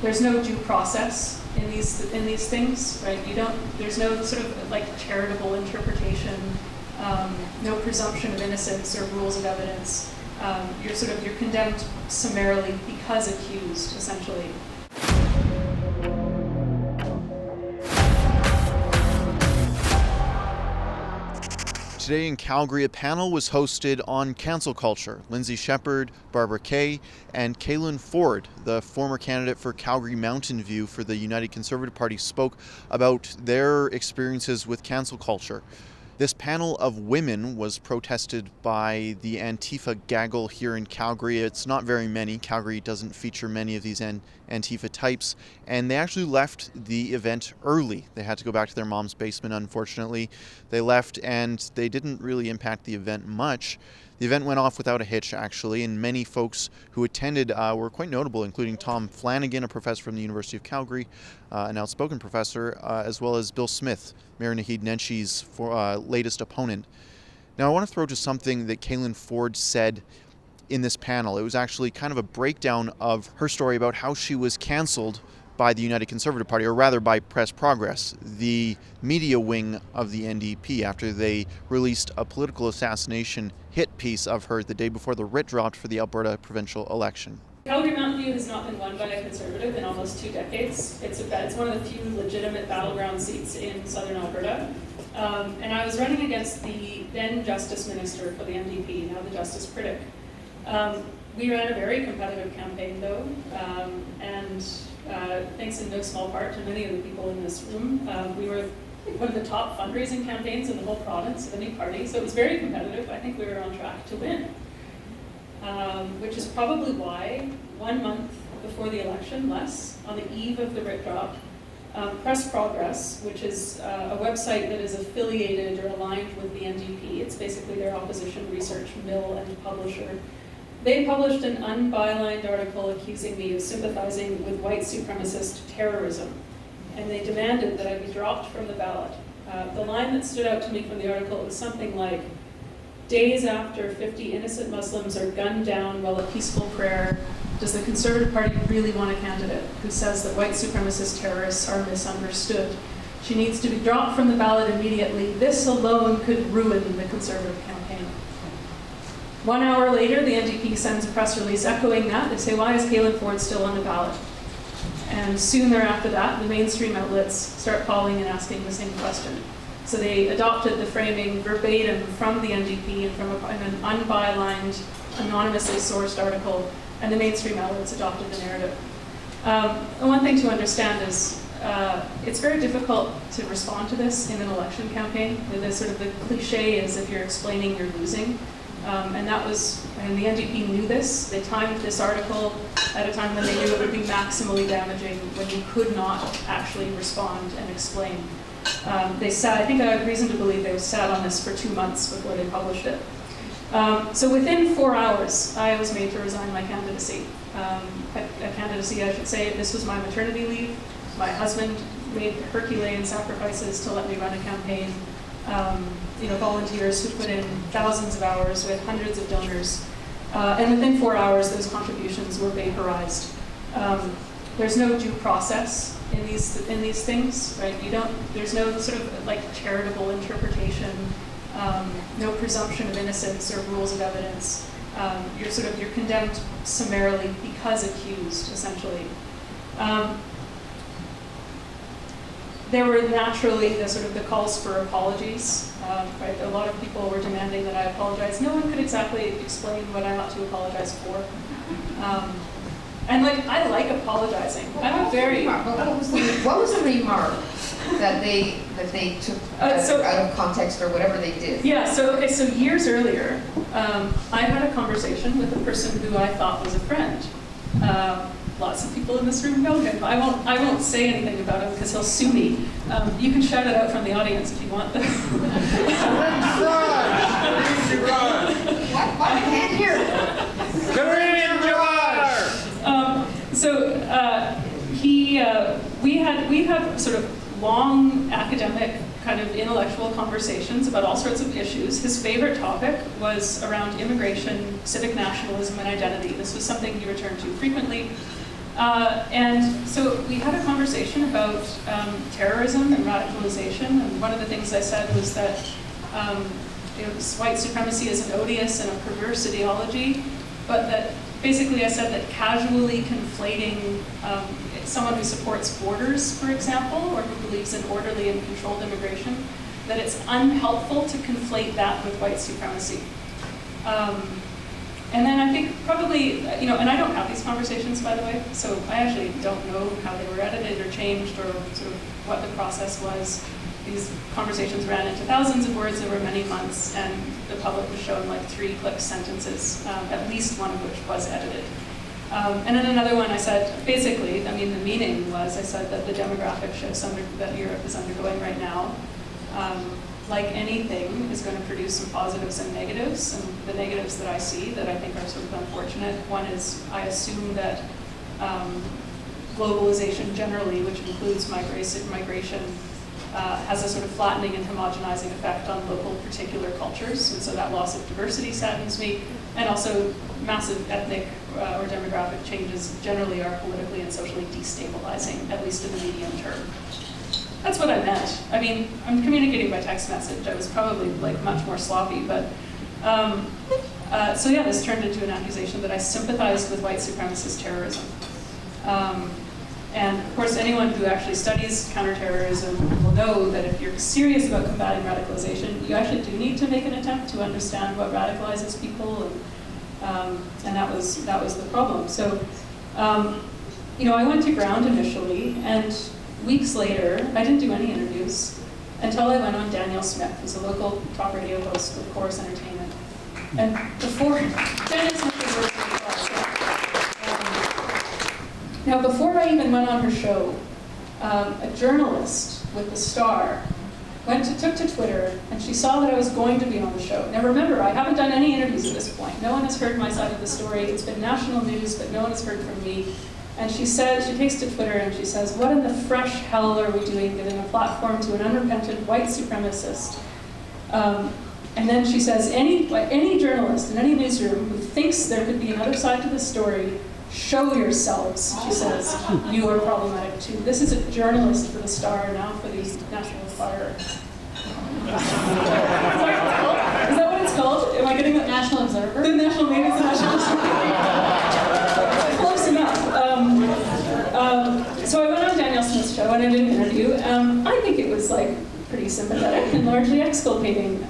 there's no due process in these things, right? There's no sort of like charitable interpretation, no presumption of innocence or rules of evidence. You're condemned summarily because accused, essentially. Today in Calgary, a panel was hosted on cancel culture. Lindsay, Barbara Kay, and Caylan Ford, the former candidate for Calgary-Mountain View for the United Conservative Party, spoke about their experiences with cancel culture. This panel of women was protested by the Antifa gaggle here in Calgary. It's not very many. Calgary doesn't feature many of these Antifa types. And they actually left the event early. They had to go back to their mom's basement, unfortunately. They left and they didn't really impact the event much. The event went off without a hitch, actually, and many folks who attended were quite notable, including Tom Flanagan, a professor from the University of Calgary, an outspoken professor, as well as Bill Smith, Mayor Naheed Nenshi's latest opponent. Now, I want to throw to something that Caylan Ford said in this panel. It was actually kind of a breakdown of her story about how she was canceled by the United Conservative Party, or rather by Press Progress, the media wing of the NDP, after they released a political assassination hit piece of her the day before the writ dropped for the Alberta provincial election. Calgary-Mountain View has not been won by a Conservative in almost 2 decades. It's one of the few legitimate battleground seats in southern Alberta. And I was running against the then Justice Minister for the NDP, now the Justice Critic. We ran a very competitive campaign, though, and thanks in no small part to many of the people in this room. We were one of the top fundraising campaigns in the whole province of any party, so it was very competitive. I think we were on track to win, which is probably why 1 month before the election, on the eve of the writ drop, Press Progress, which is a website that is affiliated or aligned with the NDP, it's basically their opposition research mill and publisher, they published an unbylined article accusing me of sympathizing with white supremacist terrorism, and they demanded that I be dropped from the ballot. The line that stood out to me from the article was something like, "Days after 50 innocent Muslims are gunned down while at peaceful prayer, does the Conservative Party really want a candidate who says that white supremacist terrorists are misunderstood? She needs to be dropped from the ballot immediately. This alone could ruin the Conservative campaign." 1 hour later, the NDP sends a press release echoing that. They say, "Why is Caylan Ford still on the ballot?" And soon thereafter that, the mainstream outlets start calling and asking the same question. So they adopted the framing verbatim from the NDP and from an unbylined, anonymously sourced article, and the mainstream outlets adopted the narrative. And one thing to understand is it's very difficult to respond to this in an election campaign. The cliche is if you're explaining, you're losing. And the NDP knew this. They timed this article at a time when they knew it would be maximally damaging, when you could not actually respond and explain. I think I have reason to believe they sat on this for 2 months before they published it. So within 4 hours, I was made to resign my candidacy. I should say. This was my maternity leave. My husband made Herculean sacrifices to let me run a campaign. Volunteers who put in thousands of hours with hundreds of donors. And within 4 hours, those contributions were vaporized. There's no due process in these things, right? There's no sort of like charitable interpretation, no presumption of innocence or rules of evidence. You're condemned summarily because accused, essentially. There were naturally the calls for apologies, right? A lot of people were demanding that I apologize. No one could exactly explain what I ought to apologize for. And I like apologizing. I'm a very. What was the remark that they took out of context or whatever they did? Yeah. So years earlier, I had a conversation with a person who I thought was a friend. Lots of people in this room know him. I won't say anything about him because he'll sue me. You can shout it out from the audience if you want. What? I can't hear. We have sort of long academic kind of intellectual conversations about all sorts of issues. His favorite topic was around immigration, civic nationalism, and identity. This was something he returned to frequently. And so we had a conversation about terrorism and radicalization, and one of the things I said was that white supremacy is an odious and a perverse ideology, but that basically I said that casually conflating someone who supports borders, for example, or who believes in orderly and controlled immigration, that it's unhelpful to conflate that with white supremacy. And then I think probably, and I don't have these conversations, by the way, so I actually don't know how they were edited or changed or sort of what the process was. These conversations ran into thousands of words over many months, and the public was shown like 3-click sentences, at least one of which was edited. And then another one I said, basically, the meaning was, I said that the demographic shifts that Europe is undergoing right now, like anything, is going to produce some positives and negatives. And the negatives that I see that I think are sort of unfortunate, one is I assume that globalization generally, which includes migration, has a sort of flattening and homogenizing effect on local particular cultures. And so that loss of diversity saddens me. And also massive ethnic or demographic changes generally are politically and socially destabilizing, at least in the medium term. That's what I meant. I'm communicating by text message. I was probably much more sloppy, but so yeah, this turned into an accusation that I sympathized with white supremacist terrorism. And of course, anyone who actually studies counterterrorism will know that if you're serious about combating radicalization, you actually do need to make an attempt to understand what radicalizes people, and that was the problem. So, I went to ground initially, and weeks later, I didn't do any interviews until I went on Daniel Smith, who's a local talk radio host with Chorus Entertainment. And before, Daniel Smith was working with us. Now, before I even went on her show, a journalist with the Star took to Twitter, and she saw that I was going to be on the show. Now remember, I haven't done any interviews at this point. No one has heard my side of the story. It's been national news, but no one has heard from me. And she takes to Twitter and she says, "What in the fresh hell are we doing giving a platform to an unrepentant white supremacist?" And then she says, any journalist in any newsroom who thinks there could be another side to the story, show yourselves, she says. You are problematic too. This is a journalist for the Star, now for the National Fire. Is that what it's called? Am I getting the National Observer? The National Media is the National Observer. Close enough. So I went on Daniel Smith's show and I did an interview. I think it was pretty sympathetic and largely exculpating.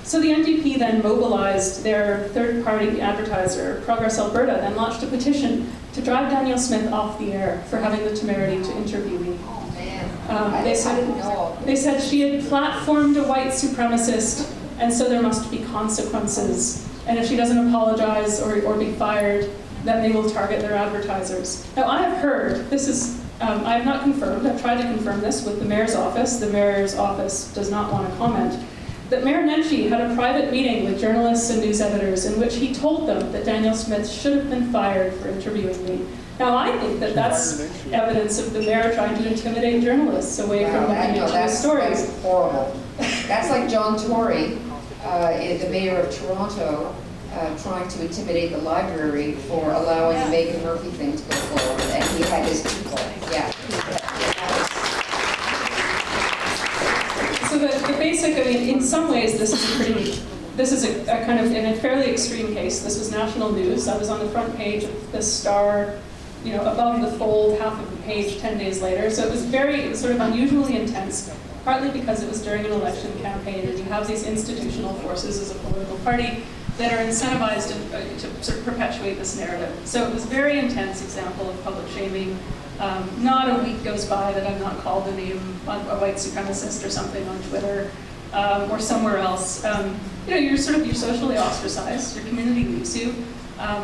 So the NDP then mobilized their third-party advertiser, Progress Alberta, then launched a petition to drive Daniel Smith off the air for having the temerity to interview me. Oh man, They said she had platformed a white supremacist, and so there must be consequences. And if she doesn't apologize or be fired, then they will target their advertisers. Now I have heard, I have not confirmed, I've tried to confirm this with the mayor's office. The mayor's office does not want to comment. That Mayor Nenshi had a private meeting with journalists and news editors in which he told them that Daniel Smith should have been fired for interviewing me. Now I think that that's evidence of the mayor trying to intimidate journalists away from looking into the stories. That's horrible. That's like John Tory, the mayor of Toronto, trying to intimidate the library for allowing the Megan Murphy thing to go forward, and he had his people. Yeah. So the basic, in some ways, this is a kind of, in a fairly extreme case. This was national news. I was on the front page of the Star, above the fold, half of the page 10 days later. So it was sort of unusually intense, partly because it was during an election campaign, and you have these institutional forces as a political party that are incentivized to sort of perpetuate this narrative. So it was a very intense example of public shaming. Not a week goes by that I'm not called the name a white supremacist or something on Twitter or somewhere else. You're socially ostracized. Your community leaves you.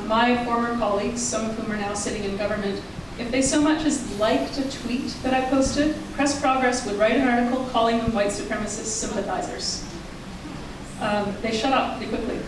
My former colleagues, some of whom are now sitting in government, if they so much as liked a tweet that I posted, Press Progress would write an article calling them white supremacist sympathizers. They shut up pretty quickly.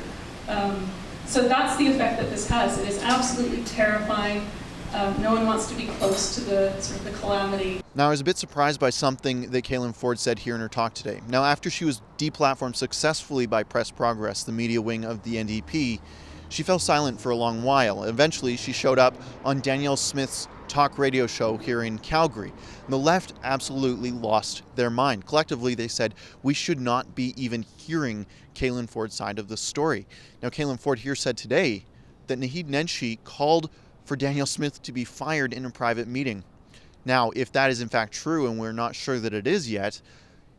So that's the effect that this has. It is absolutely terrifying. No one wants to be close to the calamity. Now, I was a bit surprised by something that Caylan Ford said here in her talk today. Now, after she was deplatformed successfully by Press Progress, the media wing of the NDP, she fell silent for a long while. Eventually, she showed up on Daniel Smith's talk radio show here in Calgary. And the left absolutely lost their mind. Collectively, they said we should not be even hearing Caylan Ford's side of the story. Now, Caylan Ford here said today that Naheed Nenshi called for Danielle Smith to be fired in a private meeting. Now, if that is in fact true, and we're not sure that it is yet,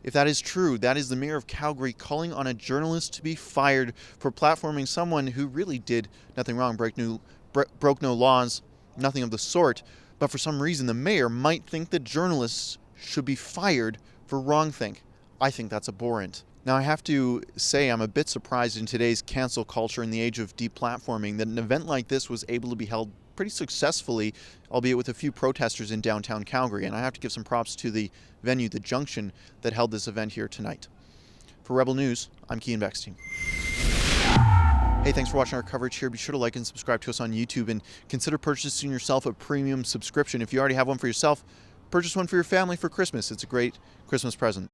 if that is true, that is the mayor of Calgary calling on a journalist to be fired for platforming someone who really did nothing wrong, broke no laws, nothing of the sort. But for some reason, the mayor might think that journalists should be fired for wrongthink. I think that's abhorrent. Now, I have to say I'm a bit surprised in today's cancel culture in the age of deplatforming that an event like this was able to be held pretty successfully, albeit with a few protesters in downtown Calgary. And I have to give some props to the venue, the Junction, that held this event here tonight. For Rebel News, I'm Keean Bexte. Hey, thanks for watching our coverage here. Be sure to like and subscribe to us on YouTube, and consider purchasing yourself a premium subscription. If you already have one for yourself, purchase one for your family for Christmas. It's a great Christmas present.